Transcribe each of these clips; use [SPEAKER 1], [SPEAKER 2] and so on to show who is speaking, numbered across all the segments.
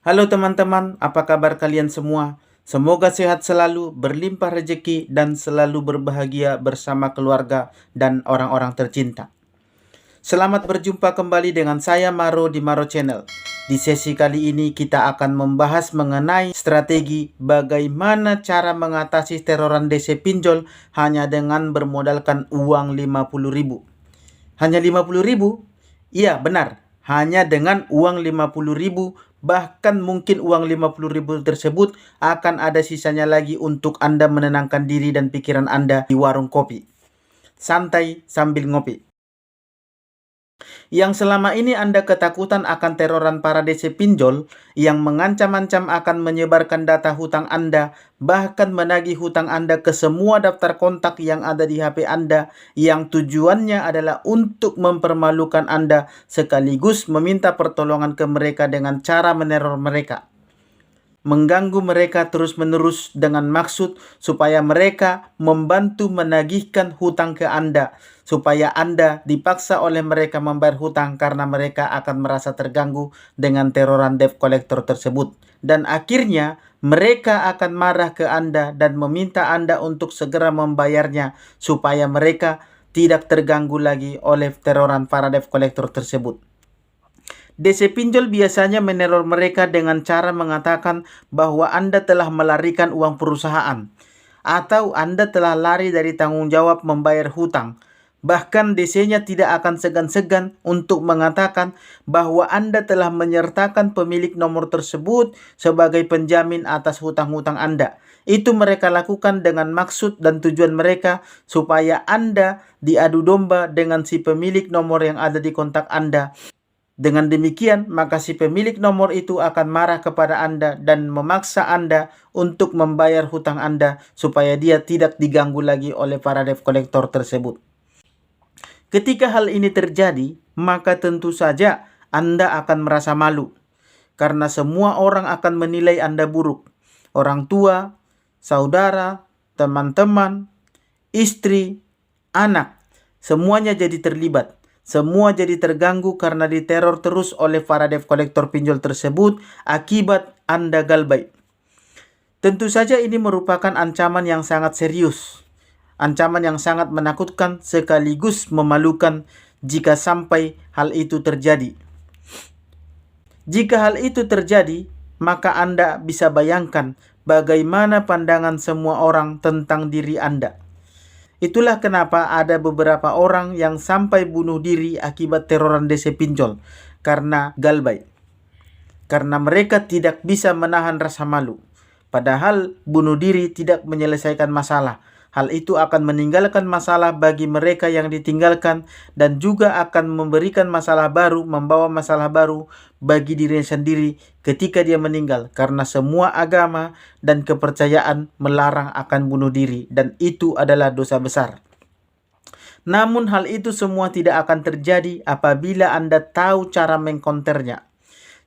[SPEAKER 1] Halo teman-teman, apa kabar kalian semua? Semoga sehat selalu, berlimpah rezeki, dan selalu berbahagia bersama keluarga dan orang-orang tercinta. Selamat berjumpa kembali dengan saya Maro di Maro Channel. Di sesi kali ini kita akan membahas mengenai strategi bagaimana cara mengatasi teroran DC pinjol hanya dengan bermodalkan uang 50.000. Hanya 50.000? Iya, benar. Hanya dengan uang 50.000, bahkan mungkin uang 50.000 tersebut akan ada sisanya lagi untuk Anda menenangkan diri dan pikiran Anda di warung kopi. Santai sambil ngopi. Yang selama ini Anda ketakutan akan teroran para DC pinjol yang mengancam-ancam akan menyebarkan data hutang Anda, bahkan menagih hutang Anda ke semua daftar kontak yang ada di HP Anda, yang tujuannya adalah untuk mempermalukan Anda sekaligus meminta pertolongan ke mereka dengan cara meneror mereka. Mengganggu mereka terus-menerus dengan maksud supaya mereka membantu menagihkan hutang ke Anda, supaya Anda dipaksa oleh mereka membayar hutang karena mereka akan merasa terganggu dengan teroran debt collector tersebut. Dan akhirnya mereka akan marah ke Anda dan meminta Anda untuk segera membayarnya supaya mereka tidak terganggu lagi oleh teroran para debt collector tersebut. DC pinjol biasanya meneror mereka dengan cara mengatakan bahwa Anda telah melarikan uang perusahaan atau Anda telah lari dari tanggung jawab membayar hutang. Bahkan DC-nya tidak akan segan-segan untuk mengatakan bahwa Anda telah menyertakan pemilik nomor tersebut sebagai penjamin atas hutang-hutang Anda. Itu mereka lakukan dengan maksud dan tujuan mereka supaya Anda diadu domba dengan si pemilik nomor yang ada di kontak Anda. Dengan demikian, maka si pemilik nomor itu akan marah kepada Anda dan memaksa Anda untuk membayar hutang Anda supaya dia tidak diganggu lagi oleh para debt collector tersebut. Ketika hal ini terjadi, maka tentu saja Anda akan merasa malu karena semua orang akan menilai Anda buruk. Orang tua, saudara, teman-teman, istri, anak, semuanya jadi terlibat. Semua jadi terganggu karena diteror terus oleh para debt collector pinjol tersebut akibat Anda galbait. Tentu saja ini merupakan ancaman yang sangat serius. Ancaman yang sangat menakutkan sekaligus memalukan jika sampai hal itu terjadi. Jika hal itu terjadi, maka Anda bisa bayangkan bagaimana pandangan semua orang tentang diri Anda. Itulah kenapa ada beberapa orang yang sampai bunuh diri akibat teroran DC pinjol karena galbait. Karena mereka tidak bisa menahan rasa malu. Padahal bunuh diri tidak menyelesaikan masalah. Hal itu akan meninggalkan masalah bagi mereka yang ditinggalkan dan juga akan memberikan masalah baru, membawa masalah baru bagi dirinya sendiri ketika dia meninggal. Karena semua agama dan kepercayaan melarang akan bunuh diri dan itu adalah dosa besar. Namun hal itu semua tidak akan terjadi apabila Anda tahu cara mengkonternya.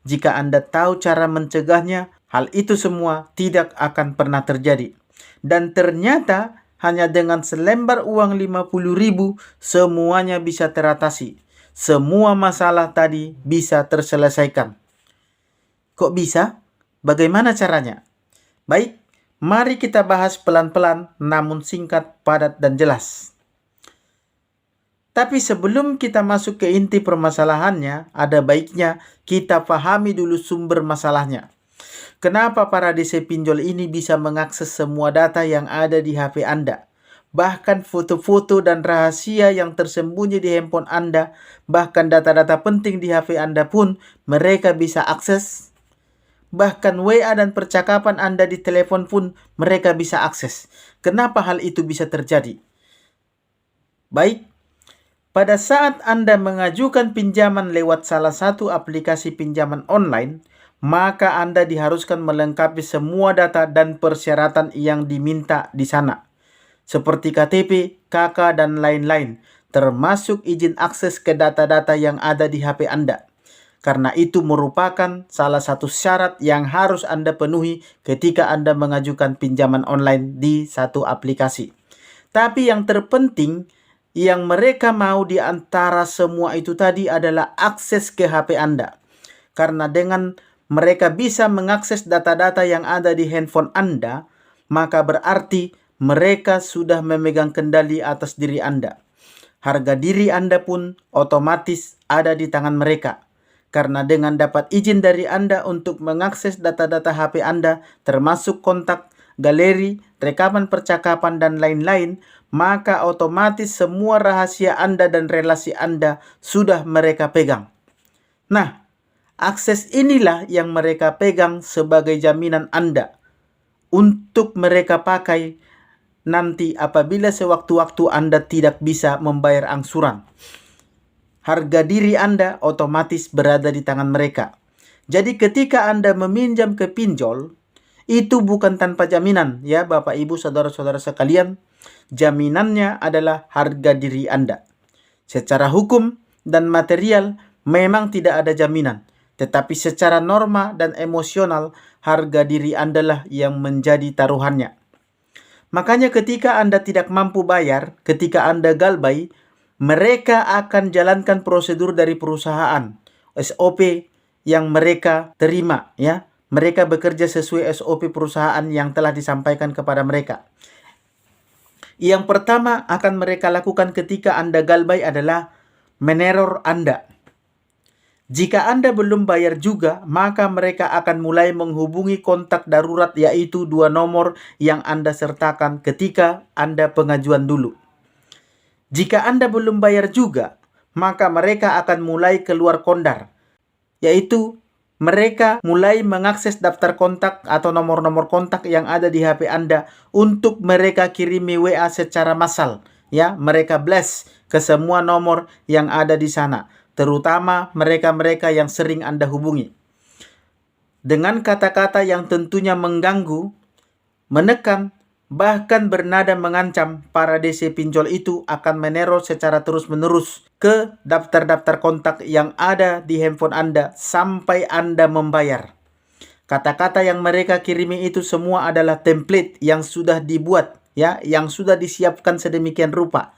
[SPEAKER 1] Jika Anda tahu cara mencegahnya, hal itu semua tidak akan pernah terjadi. Dan ternyata hanya dengan selembar uang 50.000 semuanya bisa teratasi. Semua masalah tadi bisa terselesaikan. Kok bisa? Bagaimana caranya? Baik, mari kita bahas pelan-pelan namun singkat, padat, dan jelas. Tapi sebelum kita masuk ke inti permasalahannya, ada baiknya kita pahami dulu sumber masalahnya. Kenapa para DC pinjol ini bisa mengakses semua data yang ada di HP Anda? Bahkan foto-foto dan rahasia yang tersembunyi di handphone Anda, bahkan data-data penting di HP Anda pun mereka bisa akses. Bahkan WA dan percakapan Anda di telepon pun mereka bisa akses. Kenapa hal itu bisa terjadi? Baik, pada saat Anda mengajukan pinjaman lewat salah satu aplikasi pinjaman online, maka Anda diharuskan melengkapi semua data dan persyaratan yang diminta di sana, seperti KTP, KK, dan lain-lain, termasuk izin akses ke data-data yang ada di HP Anda. Karena itu merupakan salah satu syarat yang harus Anda penuhi ketika Anda mengajukan pinjaman online di satu aplikasi. Tapi yang terpenting, yang mereka mau di antara semua itu tadi adalah akses ke HP Anda. Karena dengan mereka bisa mengakses data-data yang ada di handphone Anda, maka berarti mereka sudah memegang kendali atas diri Anda. Harga diri Anda pun otomatis ada di tangan mereka. Karena dengan dapat izin dari Anda untuk mengakses data-data HP Anda, termasuk kontak, galeri, rekaman percakapan, dan lain-lain, maka otomatis semua rahasia Anda dan relasi Anda sudah mereka pegang. Nah, akses inilah yang mereka pegang sebagai jaminan Anda untuk mereka pakai nanti apabila sewaktu-waktu Anda tidak bisa membayar angsuran. Harga diri Anda otomatis berada di tangan mereka. Jadi ketika Anda meminjam ke pinjol, itu bukan tanpa jaminan ya Bapak Ibu saudara-saudara sekalian. Jaminannya adalah harga diri Anda. Secara hukum dan material memang tidak ada jaminan. Tetapi secara norma dan emosional, harga diri Anda lah yang menjadi taruhannya. Makanya ketika Anda tidak mampu bayar, ketika Anda galbay, mereka akan jalankan prosedur dari perusahaan, SOP yang mereka terima ya. Mereka bekerja sesuai SOP perusahaan yang telah disampaikan kepada mereka. Yang pertama akan mereka lakukan ketika Anda galbay adalah meneror Anda. Jika Anda belum bayar juga, maka mereka akan mulai menghubungi kontak darurat, yaitu 2 nomor yang Anda sertakan ketika Anda pengajuan dulu. Jika Anda belum bayar juga, maka mereka akan mulai keluar kondar, yaitu mereka mulai mengakses daftar kontak atau nomor-nomor kontak yang ada di HP Anda untuk mereka kirimi WA secara massal. Ya, mereka blast ke semua nomor yang ada di sana, terutama mereka-mereka yang sering Anda hubungi. Dengan kata-kata yang tentunya mengganggu, menekan, bahkan bernada mengancam, para DC pinjol itu akan meneror secara terus-menerus ke daftar-daftar kontak yang ada di handphone Anda sampai Anda membayar. Kata-kata yang mereka kirimi itu semua adalah template yang sudah dibuat, ya, yang sudah disiapkan sedemikian rupa.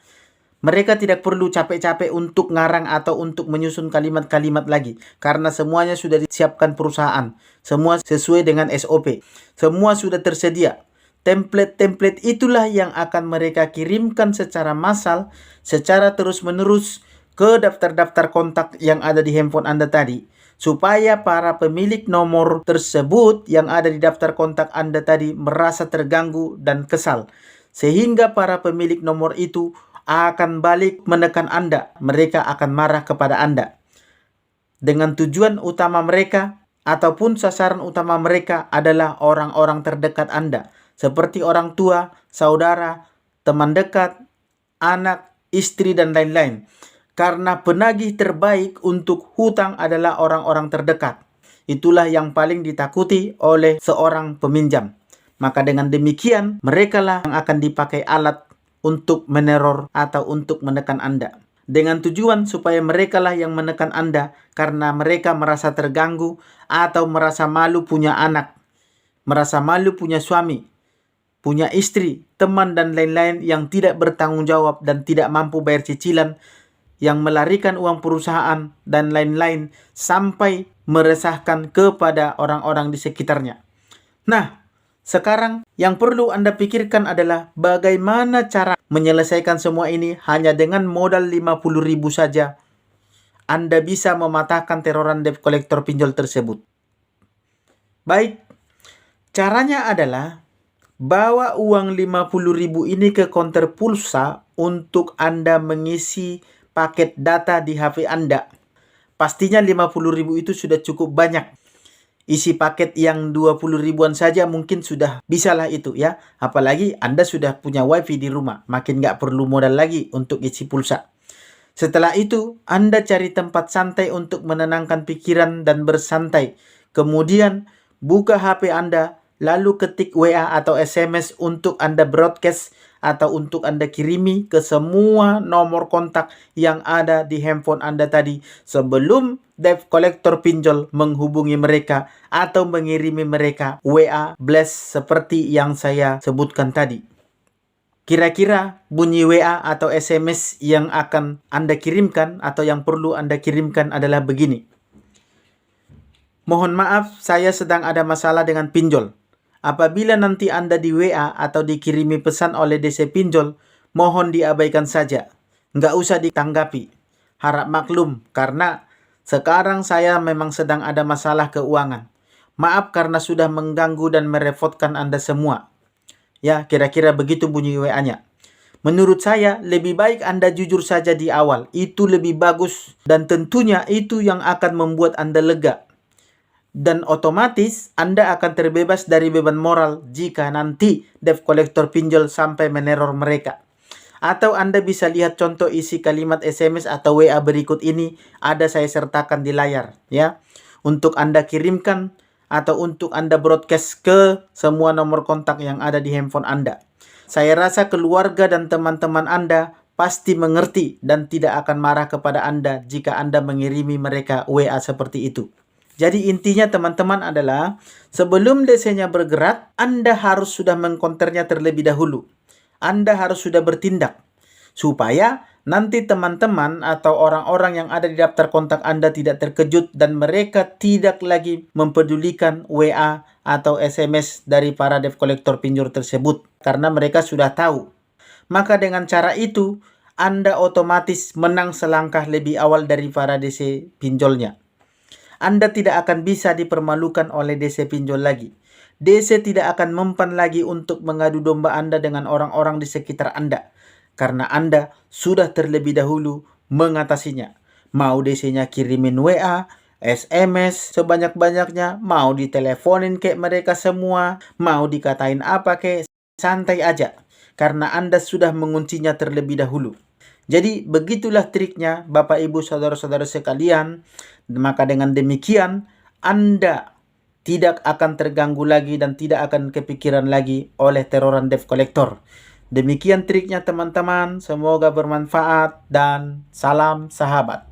[SPEAKER 1] Mereka tidak perlu capek-capek untuk ngarang atau untuk menyusun kalimat-kalimat lagi, karena semuanya sudah disiapkan perusahaan. Semua sesuai dengan SOP. Semua sudah tersedia. Template-template itulah yang akan mereka kirimkan secara massal, secara terus-menerus ke daftar-daftar kontak yang ada di handphone Anda tadi, supaya para pemilik nomor tersebut yang ada di daftar kontak Anda tadi merasa terganggu dan kesal. Sehingga para pemilik nomor itu akan balik menekan Anda. Mereka akan marah kepada Anda. Dengan tujuan utama mereka ataupun sasaran utama mereka adalah orang-orang terdekat Anda, seperti orang tua, saudara, teman dekat, anak, istri, dan lain-lain. Karena penagih terbaik untuk hutang adalah orang-orang terdekat. Itulah yang paling ditakuti oleh seorang peminjam. Maka dengan demikian, merekalah yang akan dipakai alat untuk meneror atau untuk menekan Anda. Dengan tujuan supaya merekalah yang menekan Anda karena mereka merasa terganggu atau merasa malu punya anak, merasa malu punya suami, punya istri, teman, dan lain-lain yang tidak bertanggung jawab dan tidak mampu bayar cicilan, yang melarikan uang perusahaan, dan lain-lain, sampai meresahkan kepada orang-orang di sekitarnya. Nah, sekarang yang perlu Anda pikirkan adalah bagaimana cara menyelesaikan semua ini. Hanya dengan modal 50.000 saja, Anda bisa mematahkan teroran debt collector pinjol tersebut. Baik, caranya adalah bawa uang 50.000 ini ke konter pulsa untuk Anda mengisi paket data di HP Anda. Pastinya 50.000 itu sudah cukup banyak. Isi paket yang 20 ribuan saja mungkin sudah bisalah itu ya. Apalagi Anda sudah punya wifi di rumah. Makin nggak perlu modal lagi untuk isi pulsa. Setelah itu, Anda cari tempat santai untuk menenangkan pikiran dan bersantai. Kemudian, buka HP Anda, lalu ketik WA atau SMS untuk Anda broadcast atau untuk Anda kirimi ke semua nomor kontak yang ada di handphone Anda tadi sebelum debt collector pinjol menghubungi mereka atau mengirimi mereka WA blast seperti yang saya sebutkan tadi. Kira-kira bunyi WA atau SMS yang akan Anda kirimkan atau yang perlu Anda kirimkan adalah begini. Mohon maaf, saya sedang ada masalah dengan pinjol. Apabila nanti Anda di WA atau dikirimi pesan oleh DC Pinjol, mohon diabaikan saja. Nggak usah ditanggapi. Harap maklum, karena sekarang saya memang sedang ada masalah keuangan. Maaf karena sudah mengganggu dan merepotkan Anda semua. Ya, kira-kira begitu bunyi WA-nya. Menurut saya, lebih baik Anda jujur saja di awal. Itu lebih bagus dan tentunya itu yang akan membuat Anda lega. Dan otomatis Anda akan terbebas dari beban moral jika nanti debt collector pinjol sampai meneror mereka. Atau Anda bisa lihat contoh isi kalimat SMS atau WA berikut ini, ada saya sertakan di layar ya. Untuk Anda kirimkan atau untuk Anda broadcast ke semua nomor kontak yang ada di handphone Anda. Saya rasa keluarga dan teman-teman Anda pasti mengerti dan tidak akan marah kepada Anda jika Anda mengirimi mereka WA seperti itu. Jadi intinya teman-teman adalah sebelum DC-nya bergerak, Anda harus sudah mengkonternya terlebih dahulu. Anda harus sudah bertindak supaya nanti teman-teman atau orang-orang yang ada di daftar kontak Anda tidak terkejut dan mereka tidak lagi mempedulikan WA atau SMS dari para debt collector pinjol tersebut karena mereka sudah tahu. Maka dengan cara itu Anda otomatis menang selangkah lebih awal dari para DC pinjolnya. Anda tidak akan bisa dipermalukan oleh DC pinjol lagi. DC tidak akan mempan lagi untuk mengadu domba Anda dengan orang-orang di sekitar Anda. Karena Anda sudah terlebih dahulu mengatasinya. Mau DC-nya kirimin WA, SMS sebanyak-banyaknya, mau diteleponin kayak mereka semua, mau dikatain apa kayak, santai aja. Karena Anda sudah menguncinya terlebih dahulu. Jadi begitulah triknya Bapak Ibu Saudara-saudara sekalian. Maka dengan demikian Anda tidak akan terganggu lagi dan tidak akan kepikiran lagi oleh teroran debt collector. Demikian triknya teman-teman, semoga bermanfaat dan salam sahabat.